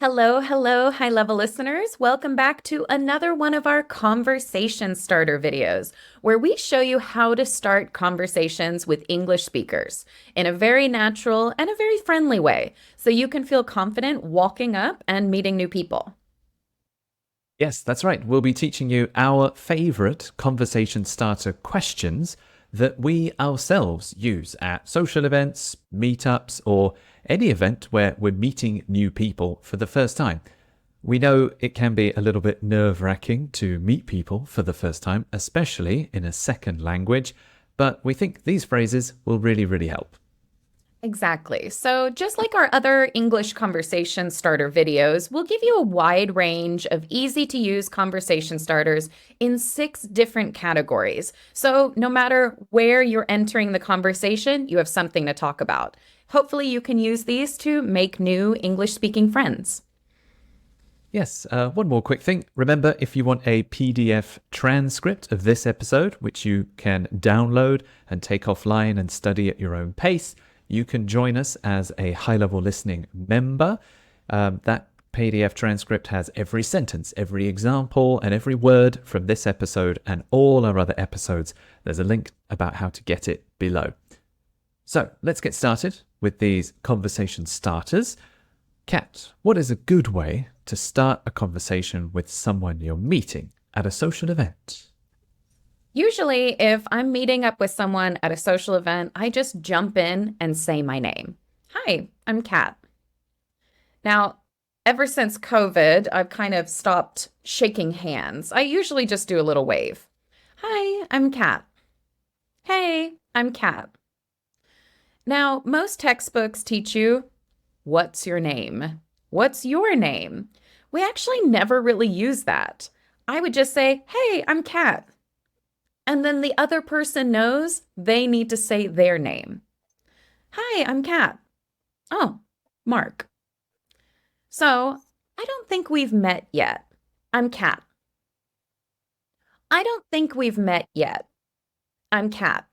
Hello, hello, high-level listeners. Welcome back to another one of our conversation starter videos, where we show you how to start conversations with English speakers in a very natural and a very friendly way, so you can feel confident walking up and meeting new people. Yes, that's right. We'll be teaching you our favorite conversation starter questions that we ourselves use at social events, meetups, or any event where we're meeting new people for the first time. We know it can be a little bit nerve-wracking to meet people for the first time, especially in a second language, but we think these phrases will really help. Exactly. So, just like our other English conversation starter videos, we'll give you a wide range of easy to use conversation starters in 6 different categories. So, no matter where you're entering the conversation, you have something to talk about. Hopefully, you can use these to make new English speaking friends. Yes, one more quick thing. Remember, if you want a PDF transcript of this episode, which you can download and take offline and study at your own pace, you can join us as a high-level listening member. That PDF transcript has every sentence, every example, and every word from this episode and all our other episodes. There's a link about how to get it below. So let's get started with these conversation starters. Kat, what is a good way to start a conversation with someone you're meeting at a social event? Usually, if I'm meeting up with someone at a social event, I just jump in and say my name. Hi, I'm Kat. Now, ever since COVID, I've kind of stopped shaking hands. I usually just do a little wave. Hi, I'm Kat. Hey, I'm Kat. Now, most textbooks teach you, what's your name? What's your name? We actually never really use that. I would just say, hey, I'm Kat. And then the other person knows they need to say their name. Hi, I'm Kat. Oh, Mark. So, I don't think we've met yet. I'm Kat. I don't think we've met yet. I'm Kat.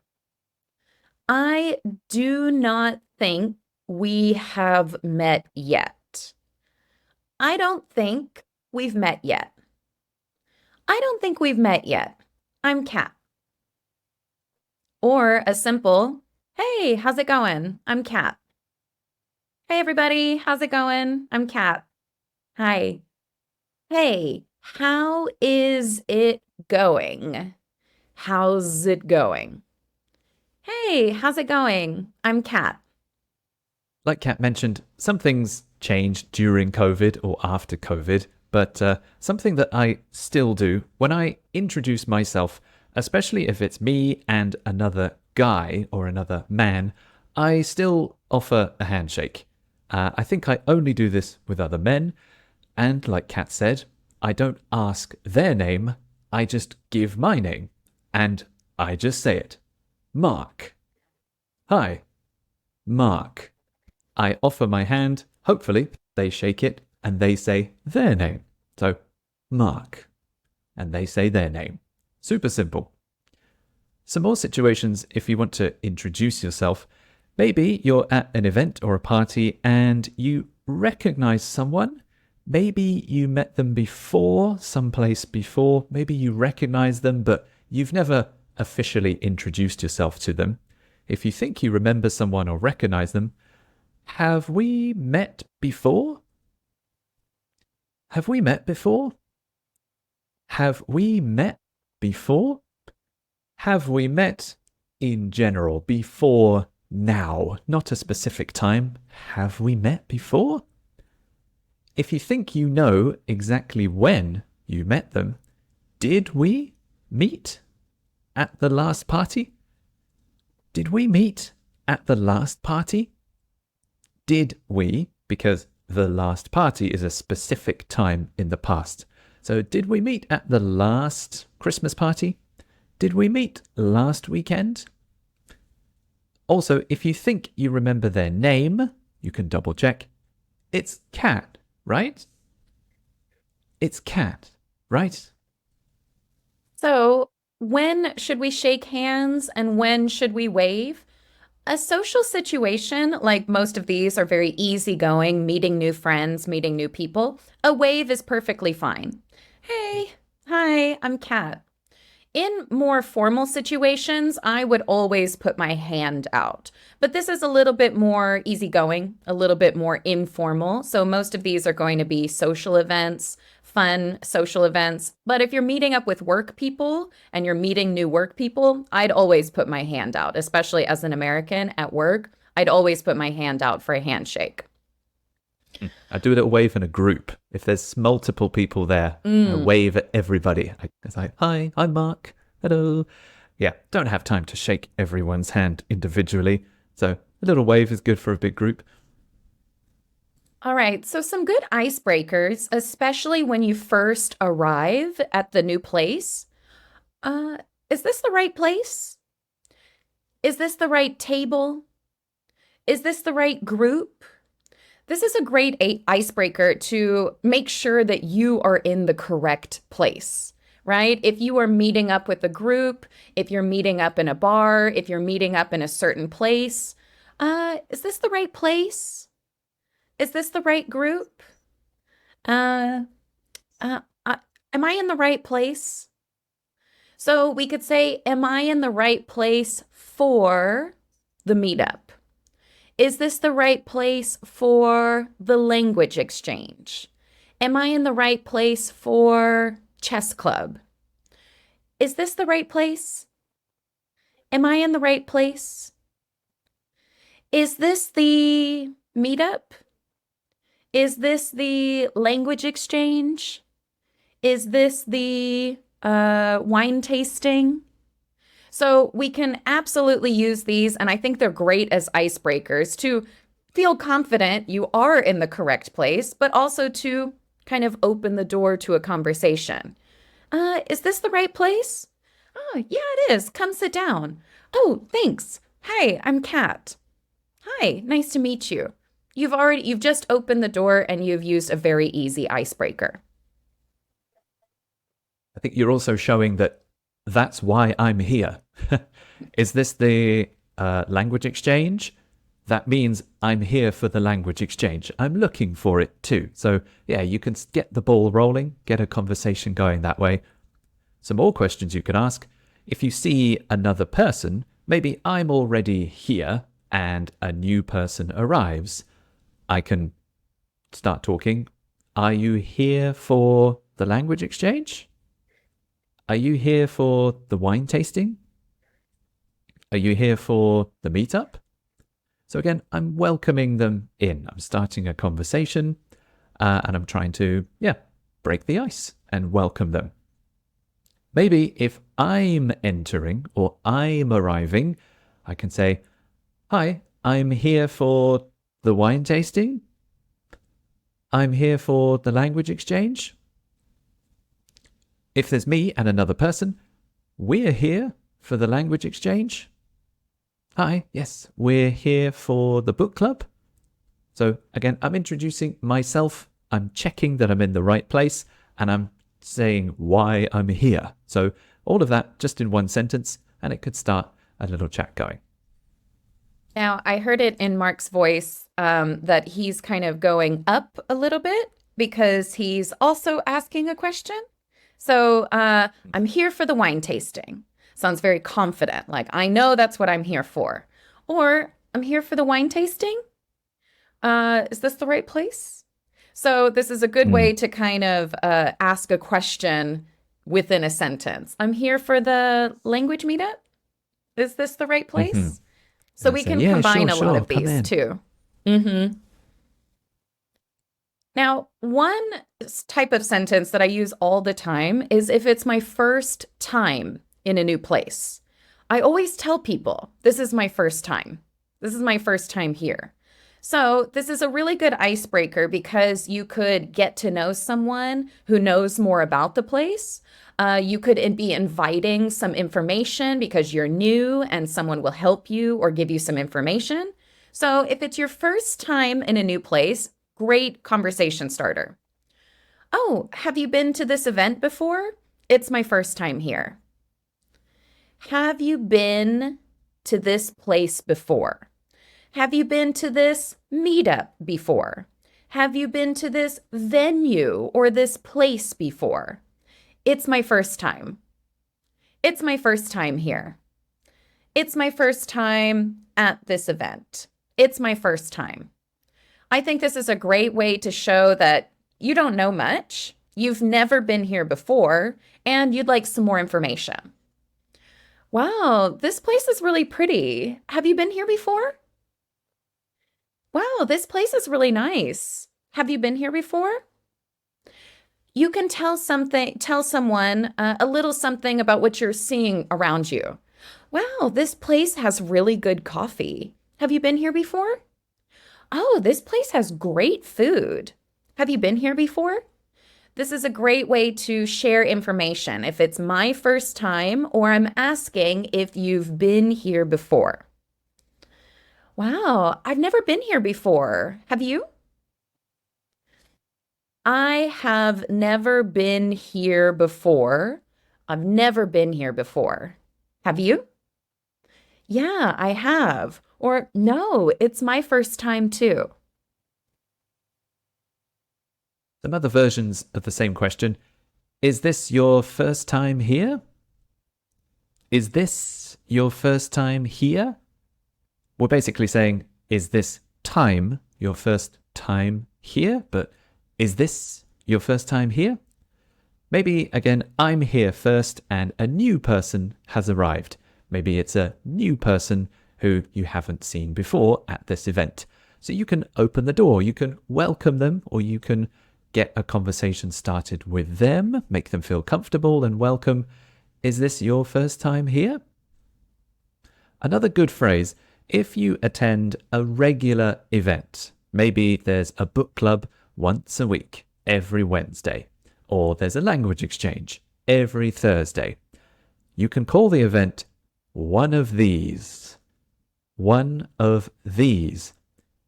I do not think we have met yet. I don't think we've met yet. I don't think we've met yet. I'm Kat. Or a simple, hey, how's it going? I'm Kat. Hey, everybody, how's it going? I'm Kat. Hi. Hey, how is it going? How's it going? Hey, how's it going? I'm Kat. Like Kat mentioned, some things changed during COVID or after COVID, but something that I still do when I introduce myself, especially if it's me and another guy or another man, I still offer a handshake. I think I only do this with other men, and like Kat said, I don't ask their name, I just give my name, and I just say it. Mark. Hi, Mark. I offer my hand, hopefully they shake it, and they say their name. So, Mark. And they say their name. Super simple. Some more situations if you want to introduce yourself. Maybe you're at an event or a party and you recognize someone. Maybe you met them before, someplace before. Maybe you recognize them, but you've never officially introduced yourself to them. If you think you remember someone or recognize them, have we met before? Have we met before? Have we met before? Have we met in general before now? Not a specific time. Have we met before? If you think you know exactly when you met them, did we meet at the last party? Did we meet at the last party? Did we, because the last party is a specific time in the past. So did we meet at the last Christmas party? Did we meet last weekend? Also, if you think you remember their name, you can double check. It's Kat, right? It's Kat, right? So, when should we shake hands and when should we wave? A social situation, like most of these, are very easygoing, meeting new friends, meeting new people. A wave is perfectly fine. Hey, hi, I'm Kat. In more formal situations, I would always put my hand out. But this is a little bit more easygoing, a little bit more informal. So most of these are going to be social events, fun social events. But if you're meeting up with work people and you're meeting new work people, I'd always put my hand out, especially as an American at work. I'd always put my hand out for a handshake. I do a little wave in a group. If there's multiple people there, I wave at everybody. It's like, hi, I'm Mark. Hello. Yeah, don't have time to shake everyone's hand individually. So a little wave is good for a big group. All right, so some good icebreakers, especially when you first arrive at the new place. Is this the right place? Is this the right table? Is this the right group? This is a great icebreaker to make sure that you are in the correct place, right? If you are meeting up with a group, if you're meeting up in a bar, if you're meeting up in a certain place, is this the right place? Is this the right group? Uh, am I in the right place? So we could say, am I in the right place for the meetup? Is this the right place for the language exchange? Am I in the right place for chess club? Is this the right place? Am I in the right place? Is this the meetup? Is this the language exchange? Is this the wine tasting? So we can absolutely use these, and I think they're great as icebreakers to feel confident you are in the correct place, but also to kind of open the door to a conversation. Is this the right place? Oh, yeah, it is. Come sit down. Oh, thanks. Hi, I'm Kat. Hi, nice to meet you. You've just opened the door and you've used a very easy icebreaker. I think you're also showing that that's why I'm here. Is this the language exchange? That means I'm here for the language exchange. I'm looking for it too. So yeah, you can get the ball rolling, get a conversation going that way. Some more questions you can ask. If you see another person, maybe I'm already here and a new person arrives, I can start talking. Are you here for the language exchange? Are you here for the wine tasting? Are you here for the meetup? So again, I'm welcoming them in. I'm starting a conversation and I'm trying to, break the ice and welcome them. Maybe if I'm entering or I'm arriving, I can say, hi, I'm here for the wine tasting. I'm here for the language exchange. If there's me and another person, we're here for the language exchange. Hi, yes, we're here for the book club. So again, I'm introducing myself, I'm checking that I'm in the right place, and I'm saying why I'm here. So all of that just in one sentence, and it could start a little chat going. Now, I heard it in Mark's voice that he's kind of going up a little bit because he's also asking a question. So I'm here for the wine tasting. Sounds very confident, like I know that's what I'm here for. Or I'm here for the wine tasting. Is this the right place? So this is a good way to kind of ask a question within a sentence. I'm here for the language meetup. Is this the right place? So we can combine a lot of these too. Now, one type of sentence that I use all the time is if it's my first time in a new place. I always tell people, this is my first time. This is my first time here. So this is a really good icebreaker because you could get to know someone who knows more about the place. You could be inviting some information because you're new and someone will help you or give you some information. So if it's your first time in a new place, great conversation starter. Oh, have you been to this event before? It's my first time here. Have you been to this place before? Have you been to this meetup before? Have you been to this venue or this place before? It's my first time. It's my first time here. It's my first time at this event. It's my first time. I think this is a great way to show that you don't know much, you've never been here before, and you'd like some more information. Wow, this place is really pretty. Have you been here before? Wow, this place is really nice. Have you been here before? You can tell someone a little something about what you're seeing around you. Wow, this place has really good coffee. Have you been here before? Oh, this place has great food. Have you been here before? This is a great way to share information if it's my first time or I'm asking if you've been here before. Wow, I've never been here before. Have you? I have never been here before. I've never been here before. Have you? Yeah, I have. Or no, it's my first time too. Some other versions of the same question. Is this your first time here? Is this your first time here? We're basically saying, is this time your first time here? But is this your first time here? Maybe, again, I'm here first and a new person has arrived. Maybe it's a new person who you haven't seen before at this event. So you can open the door, you can welcome them, or you can get a conversation started with them, make them feel comfortable and welcome. Is this your first time here? Another good phrase, if you attend a regular event, maybe there's a book club once a week, every Wednesday, or there's a language exchange every Thursday. You can call the event one of these. One of these,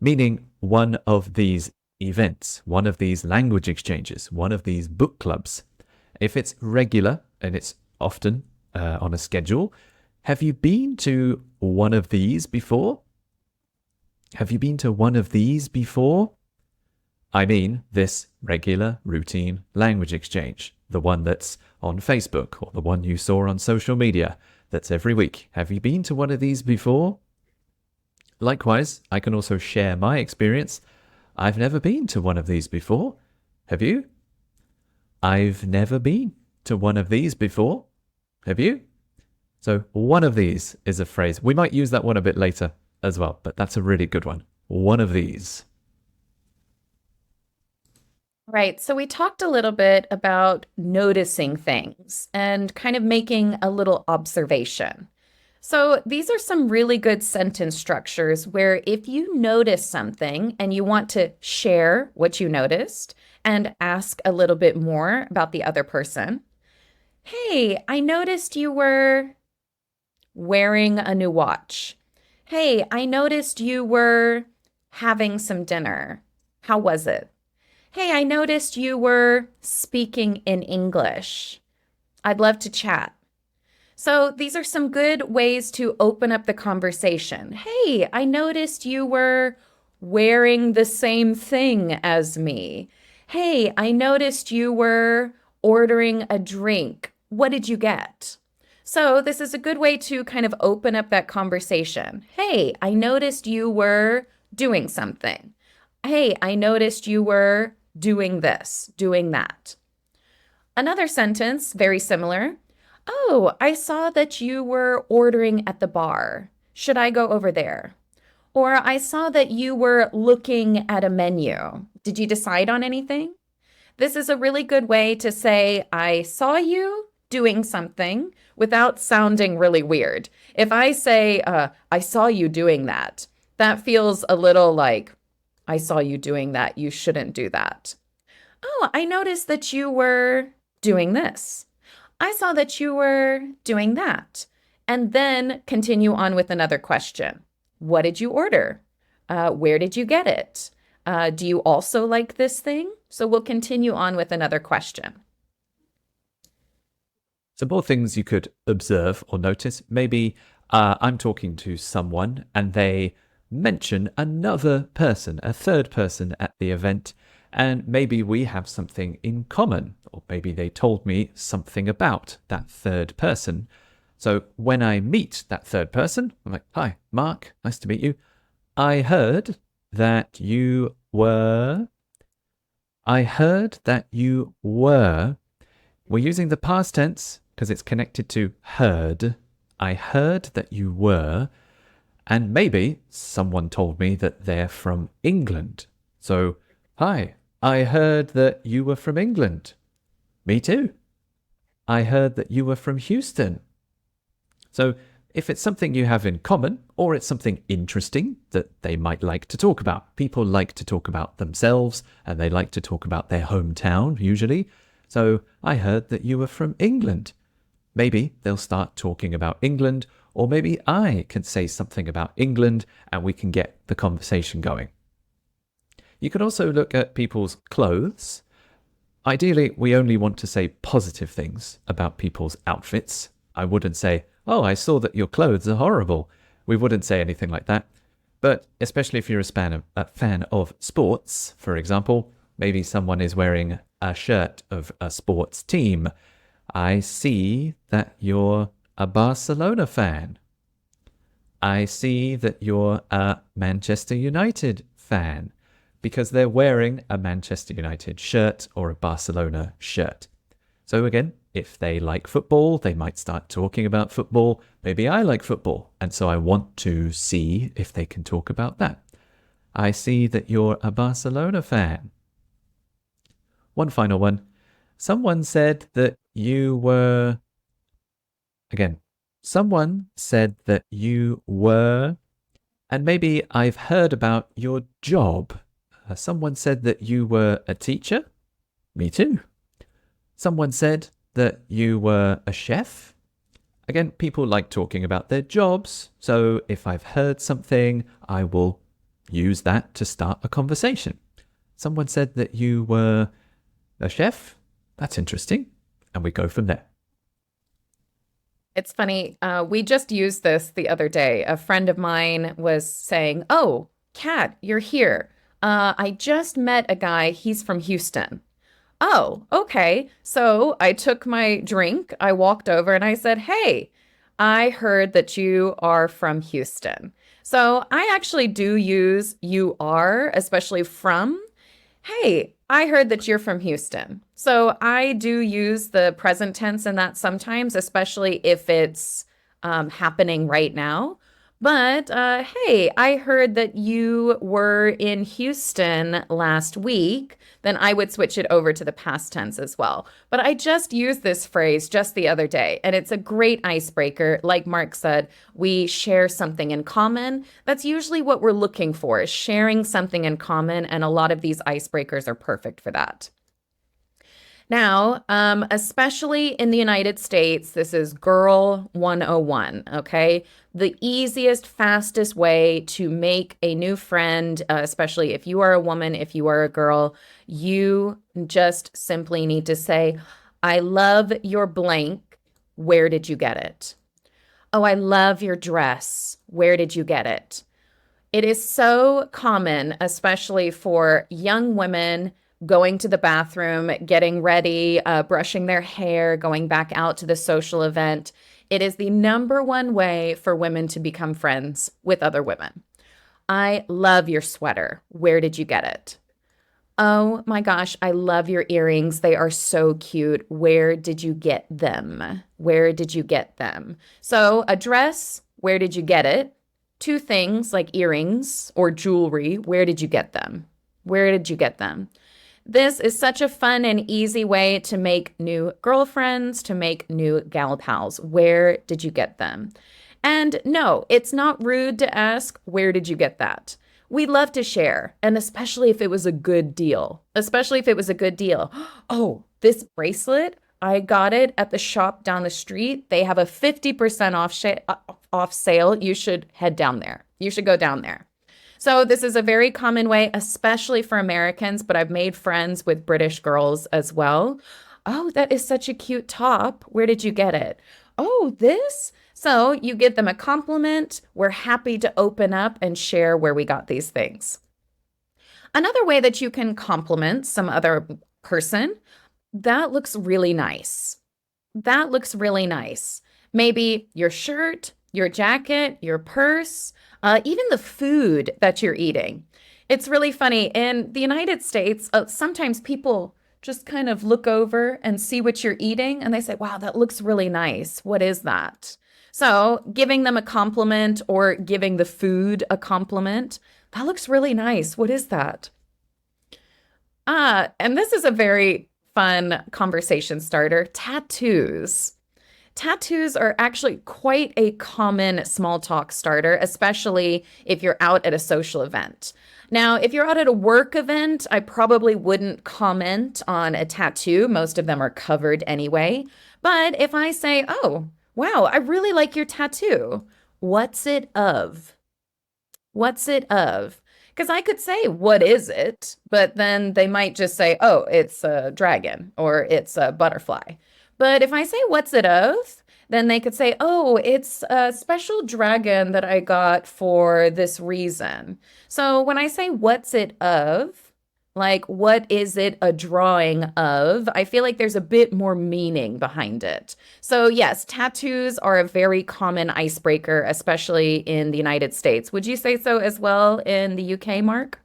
meaning one of these events, one of these language exchanges, one of these book clubs. If it's regular and it's often on a schedule, have you been to one of these before? Have you been to one of these before? I mean this regular, routine language exchange, the one that's on Facebook or the one you saw on social media, that's every week. Have you been to one of these before? Likewise, I can also share my experience. I've never been to one of these before. Have you? I've never been to one of these before. Have you? So one of these is a phrase. We might use that one a bit later as well, but that's a really good one. One of these. Right. So we talked a little bit about noticing things and kind of making a little observation. So these are some really good sentence structures where if you notice something and you want to share what you noticed and ask a little bit more about the other person. Hey, I noticed you were wearing a new watch. Hey, I noticed you were having some dinner. How was it? Hey, I noticed you were speaking in English. I'd love to chat. So these are some good ways to open up the conversation. Hey, I noticed you were wearing the same thing as me. Hey, I noticed you were ordering a drink. What did you get? So this is a good way to kind of open up that conversation. Hey, I noticed you were doing something. Hey, I noticed you were doing this, doing that. Another sentence, very similar. Oh, I saw that you were ordering at the bar. Should I go over there? Or I saw that you were looking at a menu. Did you decide on anything? This is a really good way to say, I saw you doing something without sounding really weird. If I say, I saw you doing that, that feels a little like, I saw you doing that. You shouldn't do that. Oh, I noticed that you were doing this. I saw that you were doing that. And then continue on with another question. What did you order? Where did you get it? Do you also like this thing? So we'll continue on with another question. Some more things you could observe or notice. Maybe I'm talking to someone and they mention another person, a third person at the event, and maybe we have something in common, or maybe they told me something about that third person. So when I meet that third person, I'm like, hi, Mark, nice to meet you. I heard that you were. We're using the past tense because it's connected to heard. I heard that you were. And maybe someone told me that they're from England. So, hi, I heard that you were from England. Me too. I heard that you were from Houston. So, if it's something you have in common, or it's something interesting that they might like to talk about. People like to talk about themselves, and they like to talk about their hometown, usually. So, I heard that you were from England. Maybe they'll start talking about England, or maybe I can say something about England, and we can get the conversation going. You can also look at people's clothes. Ideally, we only want to say positive things about people's outfits. I wouldn't say, oh, I saw that your clothes are horrible. We wouldn't say anything like that. But especially if you're a fan of sports, for example, maybe someone is wearing a shirt of a sports team. I see that you're a Barcelona fan. I see that you're a Manchester United fan, because they're wearing a Manchester United shirt or a Barcelona shirt. So again, if they like football, they might start talking about football. Maybe I like football, and so I want to see if they can talk about that. I see that you're a Barcelona fan. One final one. Someone said that you were... Someone said that you were... And maybe I've heard about your job. Someone said that you were a teacher. Me too. Someone said that you were a chef. Again, people like talking about their jobs. So if I've heard something, I will use that to start a conversation. Someone said that you were a chef. That's interesting. And we go from there. It's funny. We just used this the other day. A friend of mine was saying, oh, Kat, you're here. I just met a guy. He's from Houston. Oh, okay. So I took my drink. I walked over and I said, hey, I heard that you are from Houston. So I actually do use you are, especially from. Hey, I heard that you're from Houston. So I do use the present tense in that sometimes, especially if it's happening right now. But hey, I heard that you were in Houston last week. Then I would switch it over to the past tense as well. But I just used this phrase just the other day, and it's a great icebreaker. Like Mark said, we share something in common. That's usually what we're looking for, is sharing something in common, and a lot of these icebreakers are perfect for that. Now, especially in the United States, this is Girl 101, okay? The easiest, fastest way to make a new friend, especially if you are a woman, if you are a girl, you just simply need to say, I love your blank. Where did you get it? Oh, I love your dress. Where did you get it? It is so common, especially for young women going to the bathroom, getting ready, brushing their hair, going back out to the social event. It is the number one way for women to become friends with other women. I love your sweater. Where did you get it? Oh my gosh, I love your earrings. They are so cute. Where did you get them? Where did you get them? So a dress, where did you get it? Two things like earrings or jewelry, where did you get them? Where did you get them? This is such a fun and easy way to make new girlfriends, to make new gal pals. Where did you get them? And no, it's not rude to ask, where did you get that? We love to share, and especially if it was a good deal. Especially if it was a good deal. Oh, this bracelet, I got it at the shop down the street. They have a 50% off sale. You should head down there. You should go down there. So this is a very common way, especially for Americans, but I've made friends with British girls as well. Oh, that is such a cute top. Where did you get it? Oh, this? So you give them a compliment. We're happy to open up and share where we got these things. Another way that you can compliment some other person, that looks really nice. That looks really nice. Maybe your shirt, your jacket, your purse, even the food that you're eating. It's really funny. In the United States, sometimes people just kind of look over and see what you're eating and they say, wow, that looks really nice. What is that? So, giving them a compliment or giving the food a compliment, that looks really nice. What is that? And this is a very fun conversation starter. Tattoos. Tattoos are actually quite a common small talk starter, especially if you're out at a social event. Now, if you're out at a work event, I probably wouldn't comment on a tattoo. Most of them are covered anyway. But if I say, oh, wow, I really like your tattoo, what's it of? What's it of? Because I could say, what is it? But then they might just say, oh, it's a dragon or it's a butterfly. But if I say, what's it of? Then they could say, oh, it's a special dragon that I got for this reason. So when I say, what's it of? Like, what is it a drawing of? I feel like there's a bit more meaning behind it. So, yes, tattoos are a very common icebreaker, especially in the United States. Would you say so as well in the UK, Mark?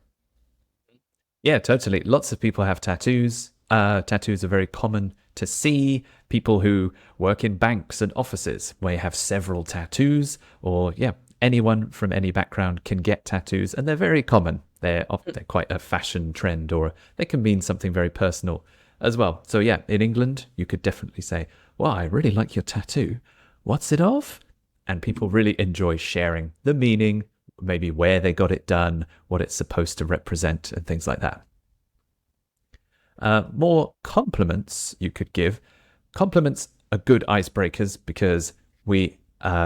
Yeah, totally. Lots of people have tattoos. Tattoos are very common to see. People who work in banks and offices may have several tattoos, or yeah, anyone from any background can get tattoos, and they're very common. They're often quite a fashion trend, or they can mean something very personal as well. So yeah, in England, you could definitely say, "Wow, I really like your tattoo. What's it of?" And people really enjoy sharing the meaning, maybe where they got it done, what it's supposed to represent, and things like that. More compliments you could give. Compliments are good icebreakers because we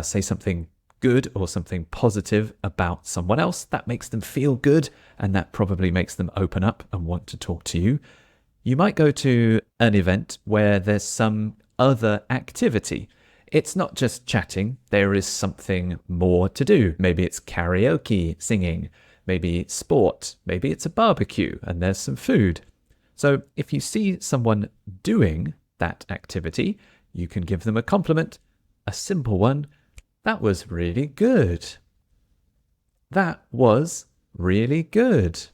say something good or something positive about someone else. That makes them feel good, and that probably makes them open up and want to talk to you. You might go to an event where there's some other activity. It's not just chatting, there is something more to do. Maybe it's karaoke, singing, maybe sport, maybe it's a barbecue and there's some food. So if you see someone doing that activity, you can give them a compliment, a simple one. That was really good. That was really good.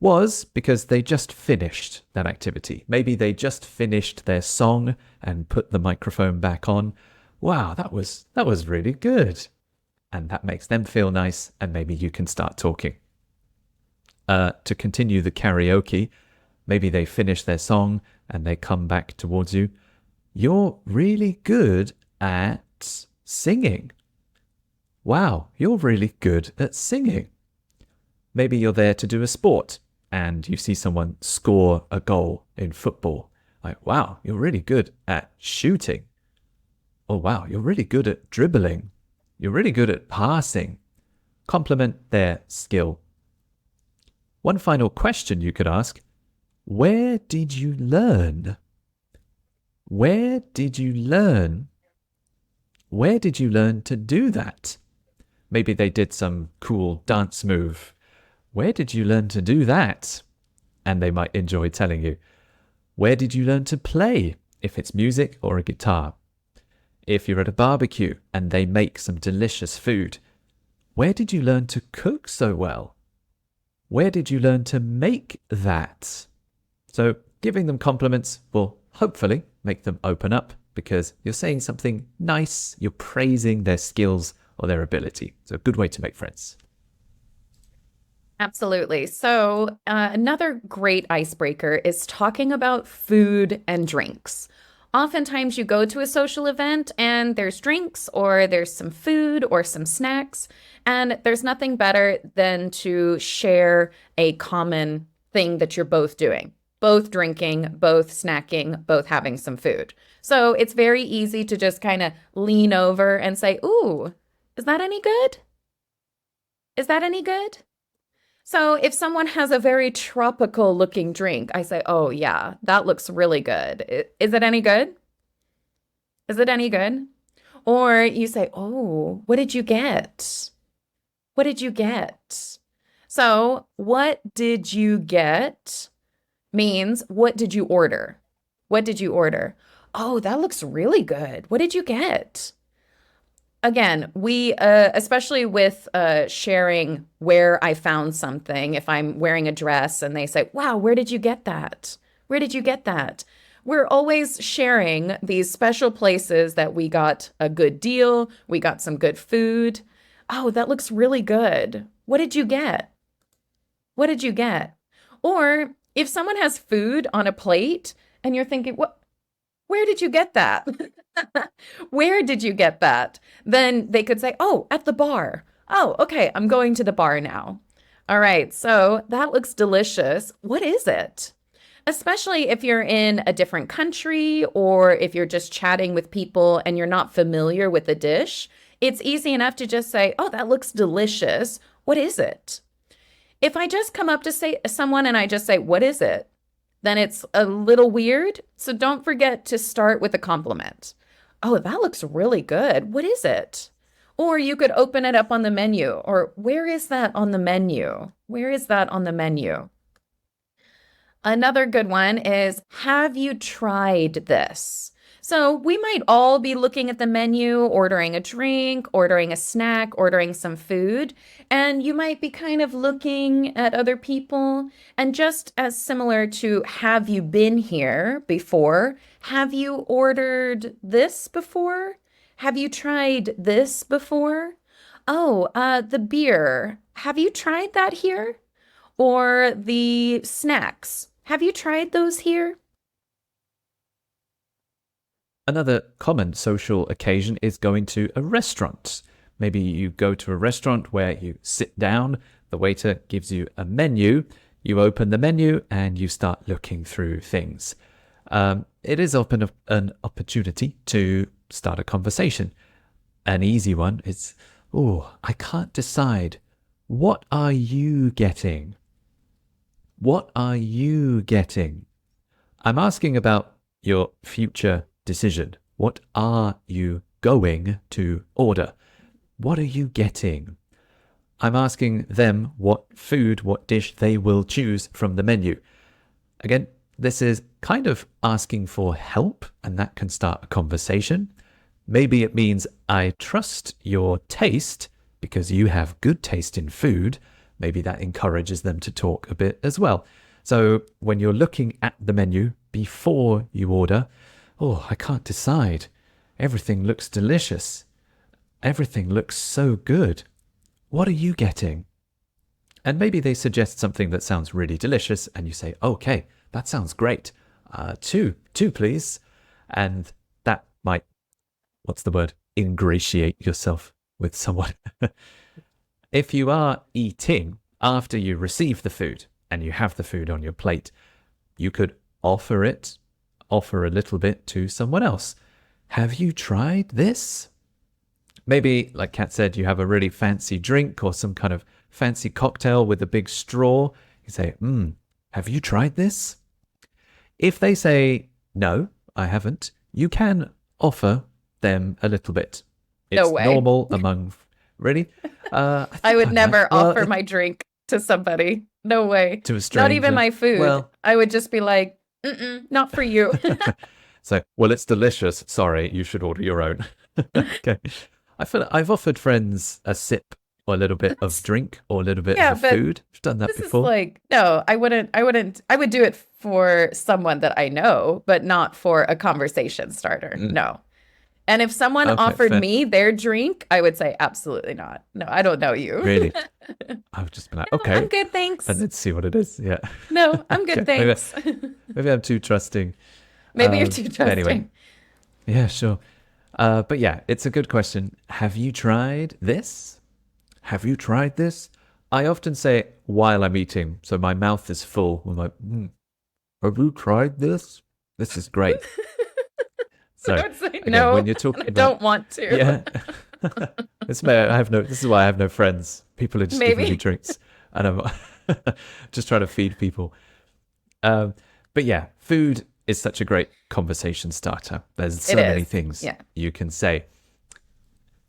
Was because they just finished that activity. Maybe they just finished their song and put the microphone back on. Wow, that was really good. And that makes them feel nice, and maybe you can start talking. To continue the karaoke, maybe they finish their song and they come back towards you. You're really good at singing. Wow, you're really good at singing. Maybe you're there to do a sport and you see someone score a goal in football. Like, wow, you're really good at shooting. Oh, wow, you're really good at dribbling. You're really good at passing. Compliment their skill. One final question you could ask. Where did you learn? Where did you learn? Where did you learn to do that? Maybe they did some cool dance move. Where did you learn to do that? And they might enjoy telling you. Where did you learn to play? If it's music or a guitar. If you're at a barbecue and they make some delicious food. Where did you learn to cook so well? Where did you learn to make that? So giving them compliments will hopefully make them open up because you're saying something nice, you're praising their skills or their ability. So a good way to make friends. Absolutely. So, another great icebreaker is talking about food and drinks. Oftentimes, you go to a social event and there's drinks, or there's some food, or some snacks, and there's nothing better than to share a common thing that you're both doing. Both drinking, both snacking, both having some food. So, it's very easy to just kind of lean over and say, ooh, is that any good? Is that any good? So if someone has a very tropical looking drink, I say, oh, yeah, that looks really good. Is it any good? Is it any good? Or you say, "Oh, what did you get? What did you get?" So, what did you get means what did you order? What did you order? Oh, that looks really good. What did you get? Again, we, especially with sharing where I found something, if I'm wearing a dress and they say, wow, where did you get that? Where did you get that? We're always sharing these special places that we got a good deal, we got some good food. Oh, that looks really good. What did you get? What did you get? Or if someone has food on a plate and you're thinking, what, where did you get that? Where did you get that? Then they could say, oh, at the bar. Oh, okay, I'm going to the bar now. All right, so that looks delicious. What is it? Especially if you're in a different country or if you're just chatting with people and you're not familiar with the dish, it's easy enough to just say, oh, that looks delicious. What is it? If I just come up to say someone and I just say, what is it? Then it's a little weird. So don't forget to start with a compliment. Oh, that looks really good. What is it? Or you could open it up on the menu. Or where is that on the menu? Where is that on the menu? Another good one is, have you tried this? So we might all be looking at the menu, ordering a drink, ordering a snack, ordering some food, and you might be kind of looking at other people. And just as similar to have you been here before, have you ordered this before? Have you tried this before? Oh, the beer. Have you tried that here? Or the snacks. Have you tried those here? Another common social occasion is going to a restaurant. Maybe you go to a restaurant where you sit down, the waiter gives you a menu, you open the menu and you start looking through things. It is often an opportunity to start a conversation. An easy one is, oh, I can't decide. What are you getting? What are you getting? I'm asking about your future decision. What are you going to order? What are you getting? I'm asking them what food, what dish they will choose from the menu. Again, this is kind of asking for help, and that can start a conversation. Maybe it means I trust your taste because you have good taste in food. Maybe that encourages them to talk a bit as well. So when you're looking at the menu before you order, oh, I can't decide. Everything looks delicious. Everything looks so good. What are you getting? And maybe they suggest something that sounds really delicious and you say, okay, that sounds great. Two, please. And that might, what's the word? Ingratiate yourself with someone. If you are eating after you receive the food and you have the food on your plate, you could offer a little bit to someone else. Have you tried this? Maybe, like Kat said, you have a really fancy drink or some kind of fancy cocktail with a big straw. You say, have you tried this? If they say, no, I haven't, you can offer them a little bit. It's No way. normal among... Really? I would never offer my drink to somebody. No way. To a stranger. Not even my food. Well, I would just be like, not for you. So, well, it's delicious. Sorry, you should order your own. Okay. I feel like I've offered friends a sip or a little bit of drink or a little bit of food. I've done that before. Is like, no, I wouldn't. I would do it for someone that I know, but not for a conversation starter. No. And if someone offered me their drink, I would say, absolutely not. No, I don't know you. Really? I would just be like, okay. I'm good, thanks. And let's see what it is. Yeah. No, I'm good, thanks. Maybe I'm too trusting. Maybe you're too trusting. Anyway. Yeah, sure. But yeah, it's a good question. Have you tried this? Have you tried this? I often say while I'm eating, so my mouth is full. I'm like, have you tried this? This is great. So don't say again, no. When you're talking I don't want to. Yeah. This is why I have no friends. People are just giving me drinks, and I'm just trying to feed people. But yeah, food is such a great conversation starter. There's so many things you can say.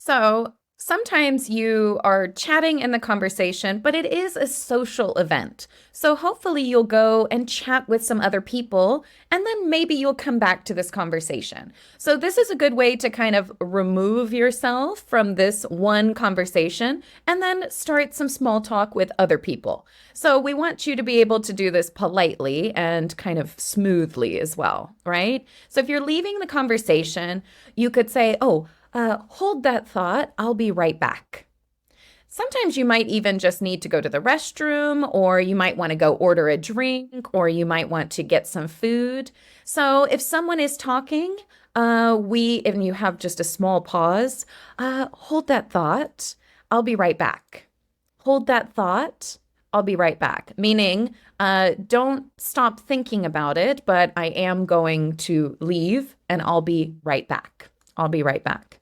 So sometimes you are chatting in the conversation, but it is a social event. So hopefully you'll go and chat with some other people, and then maybe you'll come back to this conversation. So this is a good way to kind of remove yourself from this one conversation and then start some small talk with other people. So we want you to be able to do this politely and kind of smoothly as well, right? So if you're leaving the conversation, you could say, oh, hold that thought. I'll be right back. Sometimes you might even just need to go to the restroom, or you might want to go order a drink, or you might want to get some food. So if someone is talking, and you have just a small pause, hold that thought. I'll be right back. Hold that thought. I'll be right back. Meaning, don't stop thinking about it, but I am going to leave and I'll be right back. I'll be right back.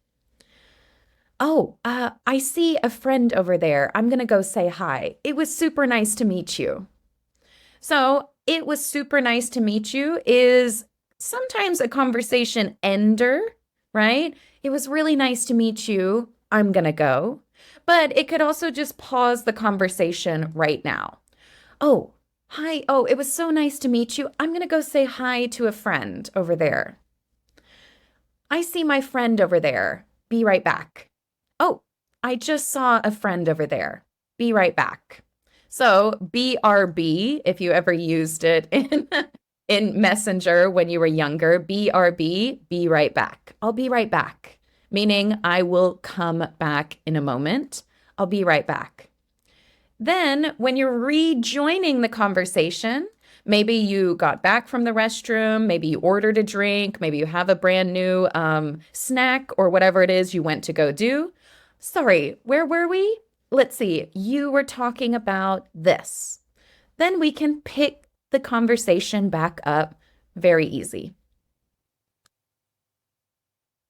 Oh, I see a friend over there. I'm going to go say hi. It was super nice to meet you. So, it was super nice to meet you is sometimes a conversation ender, right? It was really nice to meet you. I'm going to go. But it could also just pause the conversation right now. Oh, hi. Oh, it was so nice to meet you. I'm going to go say hi to a friend over there. I see my friend over there. Be right back. Oh, I just saw a friend over there. Be right back. So BRB, if you ever used it in Messenger when you were younger, BRB, be right back. I'll be right back, meaning I will come back in a moment. I'll be right back. Then when you're rejoining the conversation, maybe you got back from the restroom, maybe you ordered a drink, maybe you have a brand new snack or whatever it is you went to go do. Sorry, where were we? Let's see, you were talking about this. Then we can pick the conversation back up very easy.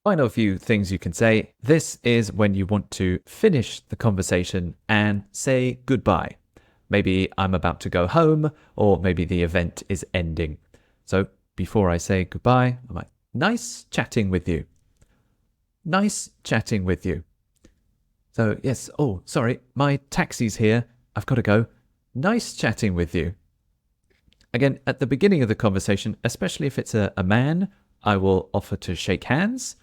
Final few things you can say. This is when you want to finish the conversation and say goodbye. Maybe I'm about to go home, or maybe the event is ending. So before I say goodbye, I'm like, nice chatting with you. Nice chatting with you. So yes, oh, sorry, my taxi's here. I've got to go. Nice chatting with you. Again, at the beginning of the conversation, especially if it's a man, I will offer to shake hands.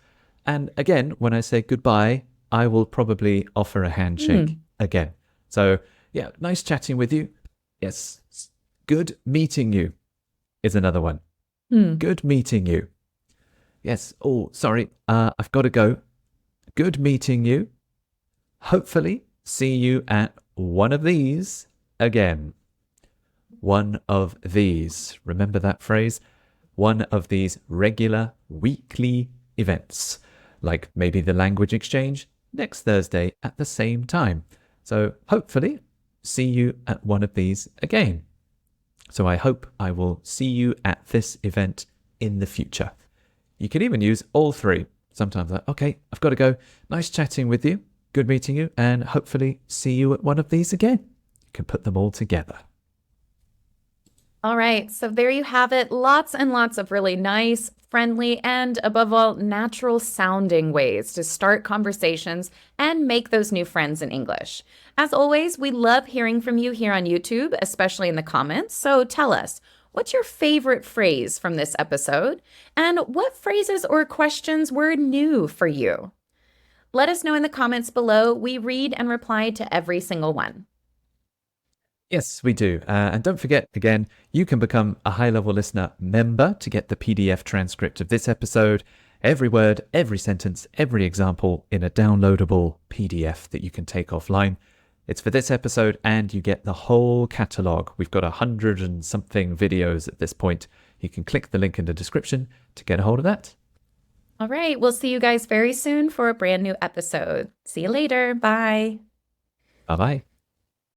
And again, when I say goodbye, I will probably offer a handshake again. So yeah, nice chatting with you. Yes, good meeting you is another one. Good meeting you. Yes, oh, sorry, I've got to go. Good meeting you. Hopefully see you at one of these again. One of these. Remember that phrase? One of these regular weekly events, like maybe the language exchange next Thursday at the same time. So hopefully see you at one of these again. So I hope I will see you at this event in the future. You can even use all three. Sometimes like, okay, I've got to go. Nice chatting with you. Good meeting you. And hopefully see you at one of these again. You can put them all together. All right, so there you have it. Lots and lots of really nice, friendly, and above all, natural sounding ways to start conversations and make those new friends in English. As always, we love hearing from you here on YouTube, especially in the comments. So tell us, what's your favorite phrase from this episode? And what phrases or questions were new for you? Let us know in the comments below. We read and reply to every single one. Yes, we do. And don't forget, again, you can become a High Level Listener member to get the PDF transcript of this episode, every word, every sentence, every example in a downloadable PDF that you can take offline. It's for this episode, and you get the whole catalogue. We've got 100 and something videos at this point. You can click the link in the description to get a hold of that. All right, we'll see you guys very soon for a brand new episode. See you later. Bye. Bye-bye.